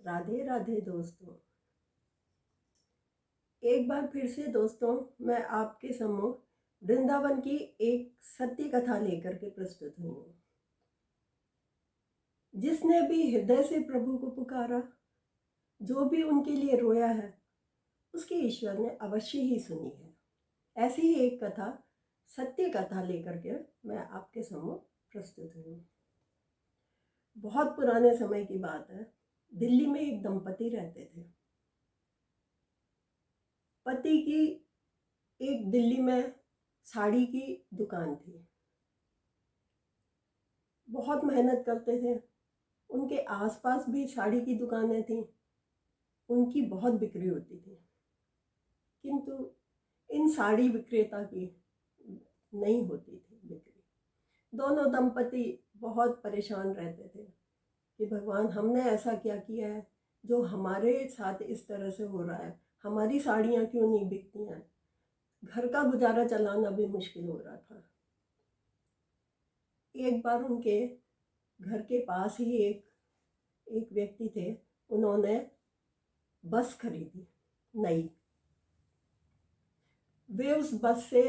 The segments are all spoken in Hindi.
राधे राधे दोस्तों। एक बार फिर से दोस्तों मैं आपके सम्मुख वृंदावन की एक सत्य कथा लेकर के प्रस्तुत हुई हूँ। जिसने भी हृदय से प्रभु को पुकारा, जो भी उनके लिए रोया है, उसकी ईश्वर ने अवश्य ही सुनी है। ऐसी ही एक कथा, सत्य कथा लेकर के मैं आपके सम्मुख प्रस्तुत हुई हूँ। बहुत पुराने समय की बात है। दिल्ली में एक दंपति रहते थे। पति की एक दिल्ली में साड़ी की दुकान थी। बहुत मेहनत करते थे। उनके आसपास भी साड़ी की दुकानें थीं। उनकी बहुत बिक्री होती थी, किंतु इन साड़ी विक्रेता की नहीं होती थी बिक्री। दोनों दंपति बहुत परेशान रहते थे कि भगवान, हमने ऐसा क्या किया है जो हमारे साथ इस तरह से हो रहा है। हमारी साड़ियाँ क्यों नहीं बिकती हैं। घर का गुजारा चलाना भी मुश्किल हो रहा था। एक बार उनके घर के पास ही एक व्यक्ति थे। उन्होंने बस खरीदी नई। वे उस बस से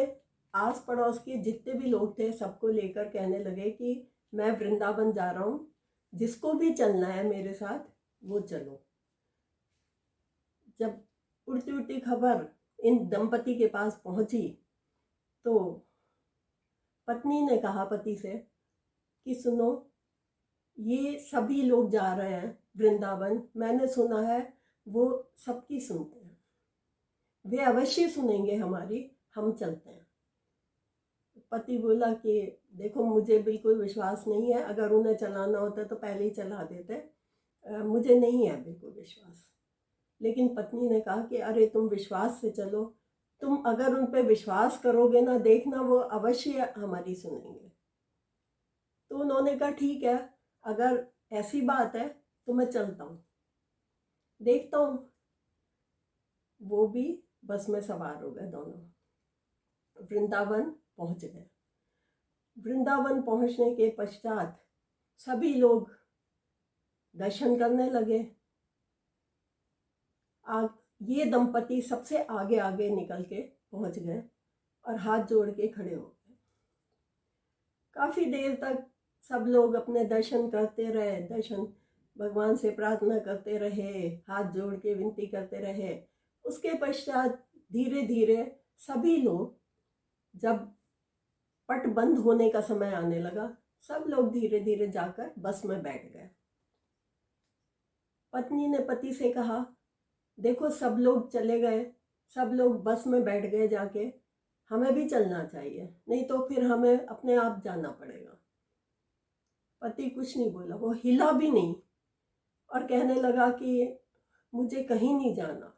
आस पड़ोस के जितने भी लोग थे सबको लेकर कहने लगे कि मैं वृंदावन जा रहा हूँ, जिसको भी चलना है मेरे साथ वो चलो। जब उड़ती उड़ती खबर इन दंपति के पास पहुंची तो पत्नी ने कहा पति से कि सुनो, ये सभी लोग जा रहे हैं वृंदावन, मैंने सुना है वो सबकी सुनते हैं, वे अवश्य सुनेंगे हमारी, हम चलते हैं। पति बोला कि देखो, मुझे बिल्कुल विश्वास नहीं है, अगर उन्हें चलाना होता तो पहले ही चला देते, मुझे नहीं है बिल्कुल विश्वास। लेकिन पत्नी ने कहा कि अरे तुम विश्वास से चलो, तुम अगर उन पर विश्वास करोगे ना, देखना वो अवश्य हमारी सुनेंगे। तो उन्होंने कहा ठीक है, अगर ऐसी बात है तो मैं चलता हूँ, देखता हूँ। वो भी बस में सवार हो गए। दोनों वृंदावन पहुंच गए। वृंदावन पहुंचने के पश्चात सभी लोग दर्शन करने लगे। ये दंपति सबसे आगे आगे निकल के पहुंच गए और हाथ जोड़ के खड़े हो गए। काफ़ी देर तक सब लोग अपने दर्शन करते रहे, दर्शन भगवान से प्रार्थना करते रहे, हाथ जोड़ के विनती करते रहे। उसके पश्चात धीरे धीरे सभी लोग, जब पट बंद होने का समय आने लगा, सब लोग धीरे धीरे जाकर बस में बैठ गए। पत्नी ने पति से कहा, देखो सब लोग चले गए, सब लोग बस में बैठ गए जाके, हमें भी चलना चाहिए, नहीं तो फिर हमें अपने आप जाना पड़ेगा। पति कुछ नहीं बोला, वो हिला भी नहीं और कहने लगा कि मुझे कहीं नहीं जाना,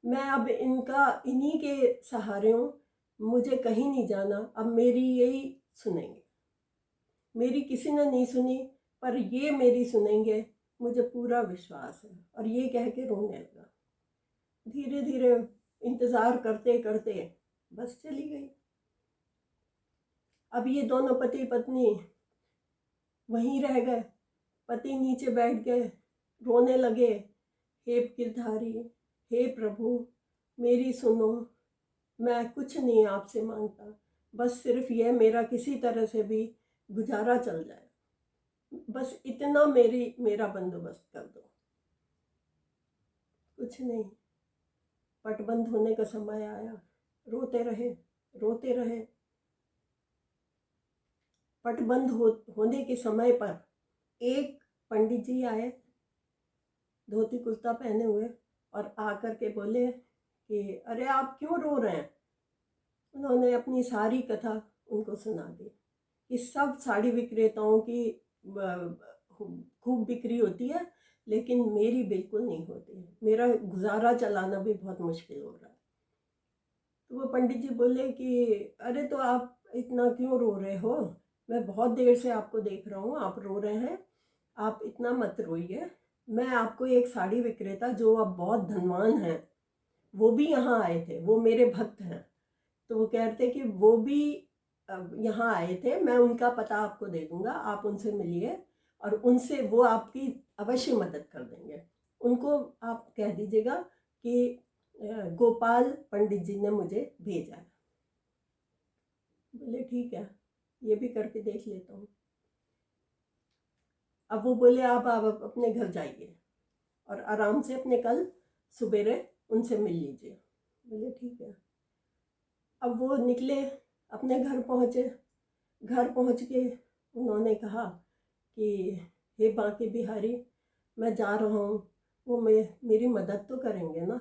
मैं अब इन्हीं के सहारे हूँ, मुझे कहीं नहीं जाना, अब मेरी यही सुनेंगे। मेरी किसी ने नहीं सुनी, पर ये मेरी सुनेंगे, मुझे पूरा विश्वास है। और ये कह के रोने लगा। धीरे धीरे इंतज़ार करते करते बस चली गई। अब ये दोनों पति पत्नी वहीं रह गए। पति नीचे बैठ गए, रोने लगे, हे गिरधारी, हे प्रभु, मेरी सुनो, मैं कुछ नहीं आपसे मांगता, बस सिर्फ यह मेरा किसी तरह से भी गुजारा चल जाए, बस इतना मेरा बंदोबस्त कर दो। कुछ नहीं, पटबंद होने का समय आया, रोते रहे रोते रहे। पटबंद होने के समय पर एक पंडित जी आए, धोती कुर्ता पहने हुए, और आकर के बोले कि अरे आप क्यों रो रहे हैं। उन्होंने अपनी सारी कथा उनको सुना दी कि सब साड़ी विक्रेताओं की खूब बिक्री होती है, लेकिन मेरी बिल्कुल नहीं होती है, मेरा गुजारा चलाना भी बहुत मुश्किल हो रहा है। तो वो पंडित जी बोले कि अरे तो आप इतना क्यों रो रहे हो, मैं बहुत देर से आपको देख रहा हूँ, आप रो रहे हैं, आप इतना मत रोइए। मैं आपको एक साड़ी विक्रेता जो अब बहुत धनवान हैं, वो भी यहाँ आए थे, वो मेरे भक्त हैं, तो वो कहते कि वो भी यहाँ आए थे, मैं उनका पता आपको दे दूँगा, आप उनसे मिलिए और उनसे वो आपकी अवश्य मदद कर देंगे। उनको आप कह दीजिएगा कि गोपाल पंडित जी ने मुझे भेजा है। बोले ठीक है, ये भी करके देख लेता हूँ। अब वो बोले आप अपने घर जाइए और आराम से अपने कल सवेरे उनसे मिल लीजिए। बोले ठीक है। अब वो निकले, अपने घर पहुँचे। घर पहुँच के उन्होंने कहा कि हे बांके बिहारी, मैं जा रहा हूँ, वो मेरी मदद तो करेंगे ना,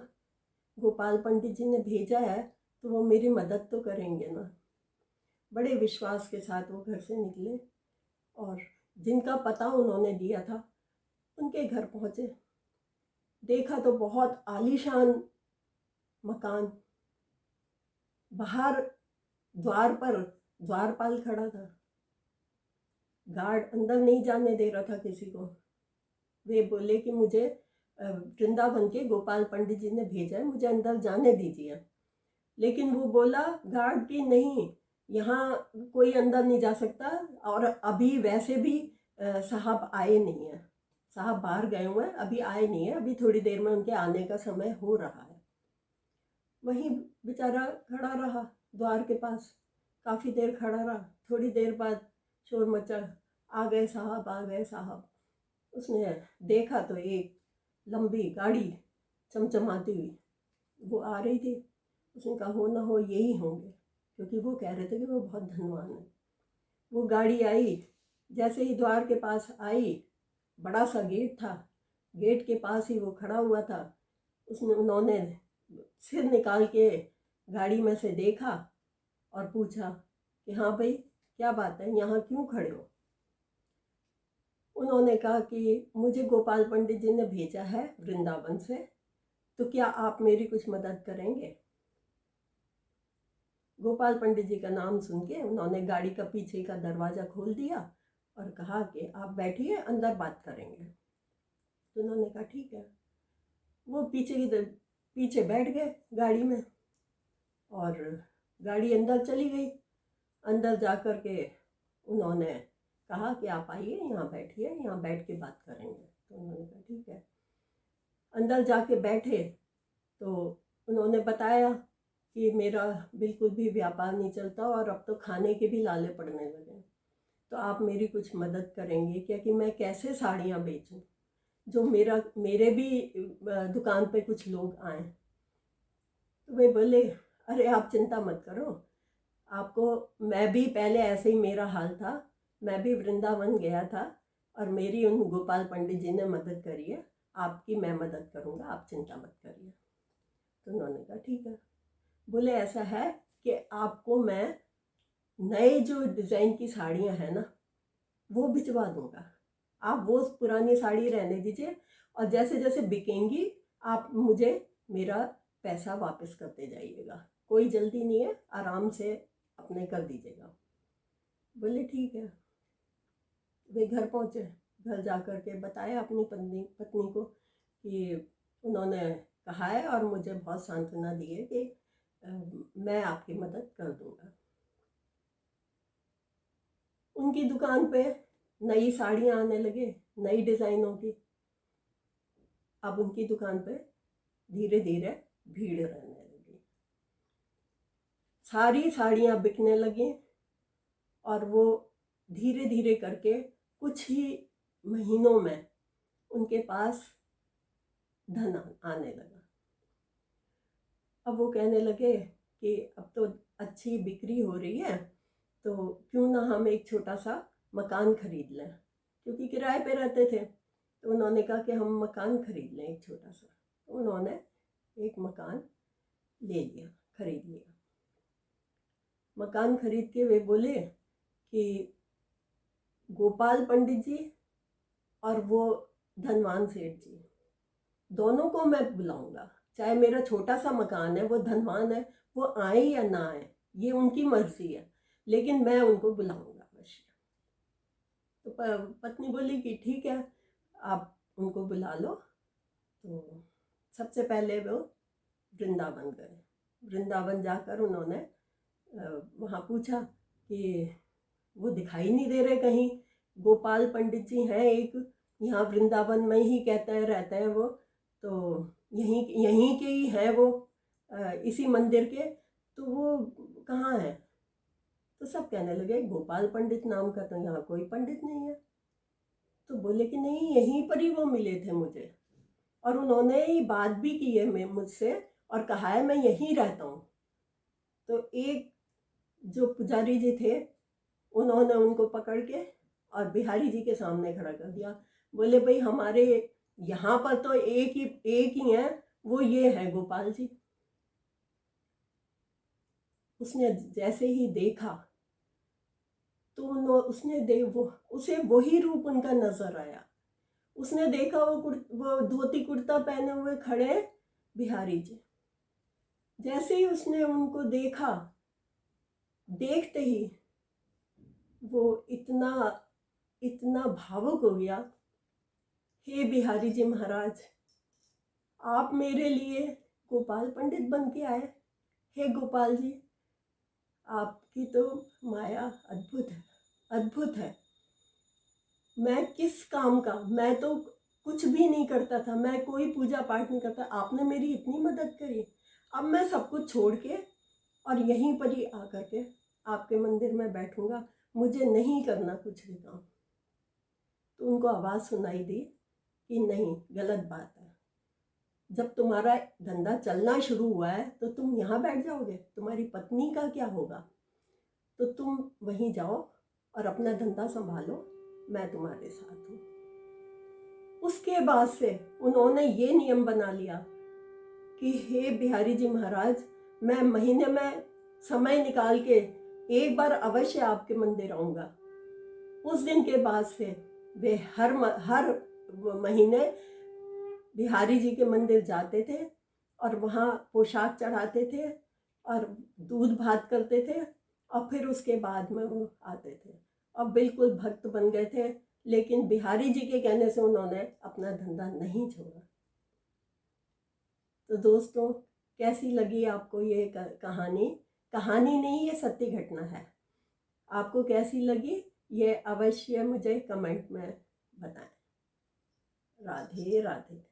गोपाल पंडित जी ने भेजा है तो वो मेरी मदद तो करेंगे ना। बड़े विश्वास के साथ वो घर से निकले और जिनका पता उन्होंने दिया था उनके घर पहुँचे। देखा तो बहुत आलीशान मकान, बाहर द्वार पर द्वारपाल खड़ा था, गार्ड अंदर नहीं जाने दे रहा था किसी को। वे बोले कि मुझे वृंदावन के गोपाल पंडित जी ने भेजा है, मुझे अंदर जाने दीजिए। लेकिन वो बोला गार्ड की नहीं, यहाँ कोई अंदर नहीं जा सकता, और अभी वैसे भी साहब आए नहीं हैं, साहब बाहर गए हुए हैं, अभी आए नहीं है, अभी थोड़ी देर में उनके आने का समय हो रहा है। वहीं बेचारा खड़ा रहा द्वार के पास, काफ़ी देर खड़ा रहा। थोड़ी देर बाद शोर मचा, आ गए साहब, आ गए साहब। उसने देखा तो एक लंबी गाड़ी चमचमाती हुई वो आ रही थी। उसने कहा हो ना हो यही होंगे, क्योंकि वो कह रहे थे कि वो बहुत धनवान है। वो गाड़ी आई, जैसे ही द्वार के पास आई, बड़ा सा गेट था, गेट के पास ही वो खड़ा हुआ था। उन्होंने सिर निकाल के गाड़ी में से देखा और पूछा कि हाँ भाई क्या बात है, यहाँ क्यों खड़े हो? उन्होंने कहा कि मुझे गोपाल पंडित जी ने भेजा है वृंदावन से, तो क्या आप मेरी कुछ मदद करेंगे? गोपाल पंडित जी का नाम सुन के उन्होंने गाड़ी का पीछे का दरवाज़ा खोल दिया और कहा कि आप बैठिए, अंदर बात करेंगे। तो उन्होंने कहा ठीक है। वो पीछे बैठ गए गाड़ी में और गाड़ी अंदर चली गई। अंदर जा कर के उन्होंने कहा कि आप आइए, यहाँ बैठिए, यहाँ बैठ के बात करेंगे। तो उन्होंने कहा ठीक है। अंदर जाके बैठे तो उन्होंने बताया कि मेरा बिल्कुल भी व्यापार नहीं चलता और अब तो खाने के भी लाले पड़ने लगे, तो आप मेरी कुछ मदद करेंगे क्या कि मैं कैसे साड़ियाँ बेचूं, जो मेरे भी दुकान पे कुछ लोग आए। तो वे बोले अरे आप चिंता मत करो, आपको, मैं भी पहले ऐसे ही मेरा हाल था, मैं भी वृंदावन गया था और मेरी उन गोपाल पंडित जी ने मदद करी है, आपकी मैं मदद करूँगा, आप चिंता मत करिए। तो उन्होंने कहा ठीक है। बोले ऐसा है कि आपको मैं नए जो डिज़ाइन की साड़ियाँ हैं ना वो भिजवा दूँगा, आप वो पुरानी साड़ी रहने दीजिए और जैसे जैसे बिकेंगी आप मुझे मेरा पैसा वापस करते जाइएगा, कोई जल्दी नहीं है, आराम से अपने कर दीजिएगा। बोले ठीक है। वे घर पहुँचे, घर जा कर के बताया अपनी पत्नी को कि उन्होंने कहा है और मुझे बहुत सांत्वना दी है कि मैं आपकी मदद कर दूंगा। उनकी दुकान पे नई साड़ियाँ आने लगे, नई डिज़ाइनों की। अब उनकी दुकान पे धीरे धीरे भीड़ रहने लगी, सारी साड़ियाँ बिकने लगी और वो धीरे धीरे करके कुछ ही महीनों में उनके पास धन आने लगा। अब वो कहने लगे कि अब तो अच्छी बिक्री हो रही है, तो क्यों ना हम एक छोटा सा मकान खरीद लें, क्योंकि किराए पे रहते थे। तो उन्होंने कहा कि हम मकान खरीद लें एक छोटा सा। तो उन्होंने एक मकान ले लिया, खरीद लिया। मकान खरीद के वे बोले कि गोपाल पंडित जी और वो धनवान सेठ जी दोनों को मैं बुलाऊंगा, चाहे मेरा छोटा सा मकान है, वो धनवान है, वो आए या ना आए ये उनकी मर्जी है, लेकिन मैं उनको बुलाऊंगा अवश्य। तो पत्नी बोली कि ठीक है, आप उनको बुला लो। तो सबसे पहले वो वृंदावन गए। वृंदावन जाकर उन्होंने वहाँ पूछा कि वो दिखाई नहीं दे रहे कहीं, गोपाल पंडित जी हैं एक, यहाँ वृंदावन में ही कहते हैं रहते हैं वो, तो यहीं यहीं के ही हैं वो, इसी मंदिर के। तो वो कहाँ है? तो सब कहने लगे गोपाल पंडित नाम का तो यहाँ कोई पंडित नहीं है। तो बोले कि नहीं, यहीं पर ही वो मिले थे मुझे, और उन्होंने ही बात भी की है मैं मुझसे, और कहा है मैं यहीं रहता हूँ। तो एक जो पुजारी जी थे, उन्होंने उनको पकड़ के और बिहारी जी के सामने खड़ा कर दिया। बोले भाई हमारे यहाँ पर तो एक ही है, वो ये है गोपाल जी। उसने जैसे ही देखा तो उसे वही रूप उनका नजर आया। उसने देखा वो धोती कुर्ता पहने हुए खड़े बिहारी जी। जैसे ही उसने उनको देखा, देखते ही वो इतना इतना भावुक हो गया, हे बिहारी जी महाराज, आप मेरे लिए गोपाल पंडित बन के आए। हे गोपाल जी, आपकी तो माया अद्भुत है, अद्भुत है। मैं किस काम का, मैं तो कुछ भी नहीं करता था, मैं कोई पूजा पाठ नहीं करता, आपने मेरी इतनी मदद करी। अब मैं सब कुछ छोड़ के और यहीं पर ही आकर के आपके मंदिर में बैठूंगा, मुझे नहीं करना कुछ भी काम। तो उनको आवाज़ सुनाई दी कि नहीं, गलत बात है। जब तुम्हारा धंधा चलना शुरू हुआ है तो तुम यहाँ बैठ जाओगे, तुम्हारी पत्नी का क्या होगा? तो तुम वहीं जाओ और अपना धंधा संभालो, मैं तुम्हारे साथ हूँ। उसके बाद से उन्होंने ये नियम बना लिया कि हे बिहारी जी महाराज, मैं महीने में समय निकाल के एक बार अवश्य आपके मंदिर आऊँगा। उस दिन के बाद से वे हर महीने बिहारी जी के मंदिर जाते थे और वहाँ पोशाक चढ़ाते थे और दूध भात करते थे, और फिर उसके बाद में वो आते थे और बिल्कुल भक्त बन गए थे। लेकिन बिहारी जी के कहने से उन्होंने अपना धंधा नहीं छोड़ा। तो दोस्तों, कैसी लगी आपको ये कहानी? कहानी नहीं, ये सत्य घटना है। आपको कैसी लगी ये अवश्य मुझे कमेंट में बताएं। राधे राधे।